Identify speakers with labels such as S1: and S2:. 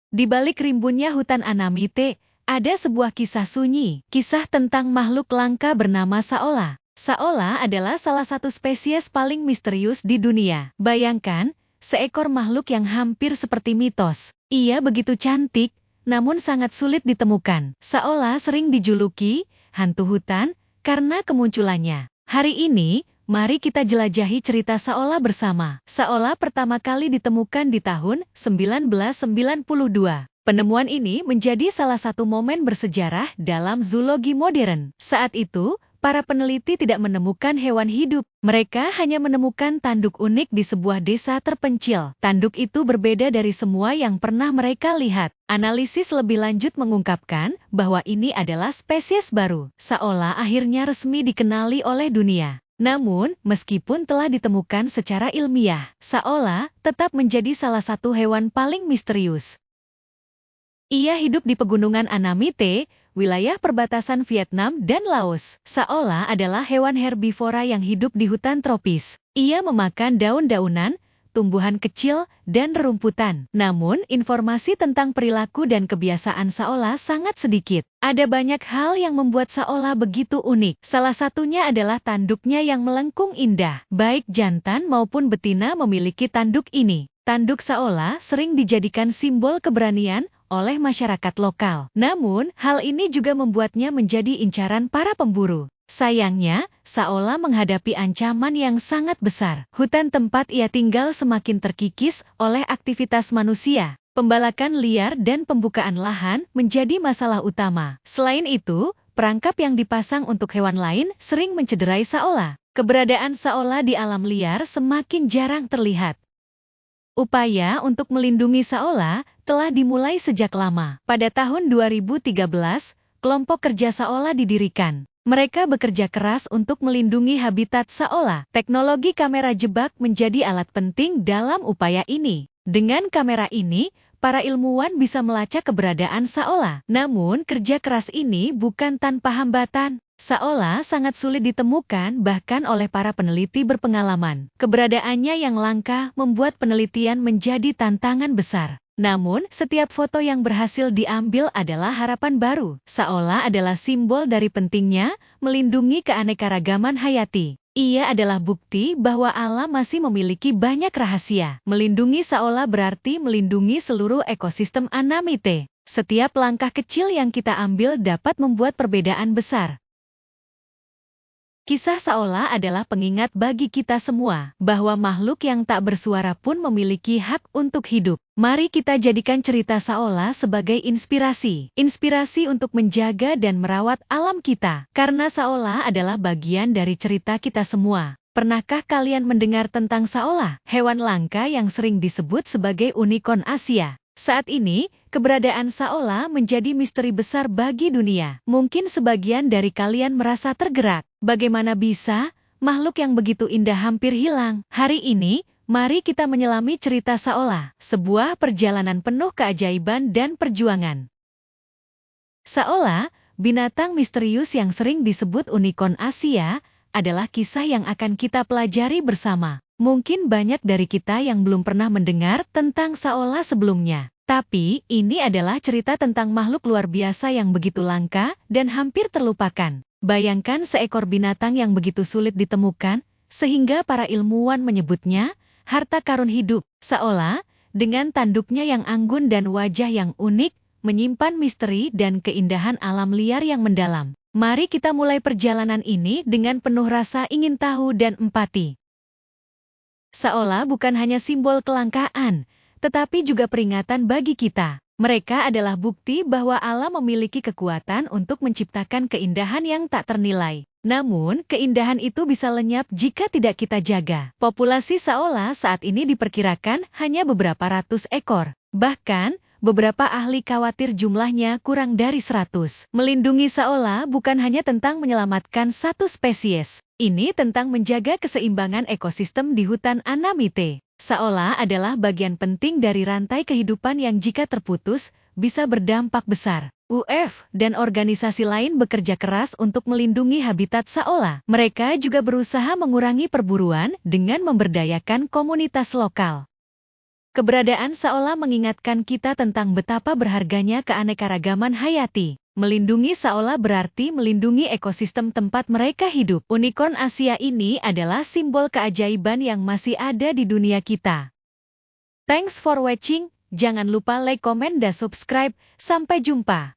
S1: Di balik rimbunnya hutan Anamite, ada sebuah kisah sunyi, kisah tentang makhluk langka bernama Saola. Saola adalah salah satu spesies paling misterius di dunia. Bayangkan, seekor makhluk yang hampir seperti mitos. Ia begitu cantik, namun sangat sulit ditemukan. Saola sering dijuluki hantu hutan karena kemunculannya. Hari ini, mari kita jelajahi cerita Saola bersama. Saola pertama kali ditemukan di tahun 1992. Penemuan ini menjadi salah satu momen bersejarah dalam zoologi modern. Saat itu, para peneliti tidak menemukan hewan hidup. Mereka hanya menemukan tanduk unik di sebuah desa terpencil. Tanduk itu berbeda dari semua yang pernah mereka lihat. Analisis lebih lanjut mengungkapkan bahwa ini adalah spesies baru. Saola akhirnya resmi dikenali oleh dunia. Namun, meskipun telah ditemukan secara ilmiah, Saola tetap menjadi salah satu hewan paling misterius. Ia hidup di pegunungan Anamite, wilayah perbatasan Vietnam dan Laos. Saola adalah hewan herbivora yang hidup di hutan tropis. Ia memakan daun-daunan, tumbuhan kecil, dan rerumputan. Namun, informasi tentang perilaku dan kebiasaan Saola sangat sedikit. Ada banyak hal yang membuat Saola begitu unik. Salah satunya adalah tanduknya yang melengkung indah. Baik jantan maupun betina memiliki tanduk ini. Tanduk Saola sering dijadikan simbol keberanian oleh masyarakat lokal. Namun, hal ini juga membuatnya menjadi incaran para pemburu. Sayangnya, Saola menghadapi ancaman yang sangat besar. Hutan tempat ia tinggal semakin terkikis oleh aktivitas manusia. Pembalakan liar dan pembukaan lahan menjadi masalah utama. Selain itu, perangkap yang dipasang untuk hewan lain sering mencederai Saola. Keberadaan Saola di alam liar semakin jarang terlihat. Upaya untuk melindungi Saola telah dimulai sejak lama. Pada tahun 2013, kelompok kerja Saola didirikan. Mereka bekerja keras untuk melindungi habitat Saola. Teknologi kamera jebak menjadi alat penting dalam upaya ini. Dengan kamera ini, para ilmuwan bisa melacak keberadaan Saola. Namun, kerja keras ini bukan tanpa hambatan. Saola sangat sulit ditemukan bahkan oleh para peneliti berpengalaman. Keberadaannya yang langka membuat penelitian menjadi tantangan besar. Namun, setiap foto yang berhasil diambil adalah harapan baru. Saola adalah simbol dari pentingnya melindungi keanekaragaman hayati. Ia adalah bukti bahwa alam masih memiliki banyak rahasia. Melindungi Saola berarti melindungi seluruh ekosistem Anamite. Setiap langkah kecil yang kita ambil dapat membuat perbedaan besar. Kisah Saola adalah pengingat bagi kita semua, bahwa makhluk yang tak bersuara pun memiliki hak untuk hidup. Mari kita jadikan cerita Saola sebagai inspirasi. Inspirasi untuk menjaga dan merawat alam kita. Karena Saola adalah bagian dari cerita kita semua. Pernahkah kalian mendengar tentang Saola? Hewan langka yang sering disebut sebagai unicorn Asia. Saat ini, keberadaan Saola menjadi misteri besar bagi dunia. Mungkin sebagian dari kalian merasa tergerak. Bagaimana bisa makhluk yang begitu indah hampir hilang? Hari ini, mari kita menyelami cerita Saola, sebuah perjalanan penuh keajaiban dan perjuangan. Saola, binatang misterius yang sering disebut unicorn Asia, adalah kisah yang akan kita pelajari bersama. Mungkin banyak dari kita yang belum pernah mendengar tentang Saola sebelumnya. Tapi, ini adalah cerita tentang makhluk luar biasa yang begitu langka dan hampir terlupakan. Bayangkan seekor binatang yang begitu sulit ditemukan, sehingga para ilmuwan menyebutnya harta karun hidup. Saola, dengan tanduknya yang anggun dan wajah yang unik, menyimpan misteri dan keindahan alam liar yang mendalam. Mari kita mulai perjalanan ini dengan penuh rasa ingin tahu dan empati. Saola bukan hanya simbol kelangkaan, tetapi juga peringatan bagi kita. Mereka adalah bukti bahwa alam memiliki kekuatan untuk menciptakan keindahan yang tak ternilai. Namun, keindahan itu bisa lenyap jika tidak kita jaga. Populasi Saola saat ini diperkirakan hanya beberapa ratus ekor. Bahkan, beberapa ahli khawatir jumlahnya kurang dari 100. Melindungi Saola bukan hanya tentang menyelamatkan satu spesies. Ini tentang menjaga keseimbangan ekosistem di hutan Anamite. Saola adalah bagian penting dari rantai kehidupan yang jika terputus, bisa berdampak besar. UF dan organisasi lain bekerja keras untuk melindungi habitat Saola. Mereka juga berusaha mengurangi perburuan dengan memberdayakan komunitas lokal. Keberadaan saola mengingatkan kita tentang betapa berharganya keanekaragaman hayati. Melindungi saola berarti melindungi ekosistem tempat mereka hidup. Unicorn Asia ini adalah simbol keajaiban yang masih ada di dunia kita. Thanks for watching. Jangan lupa like, comment, dan subscribe. Sampai jumpa.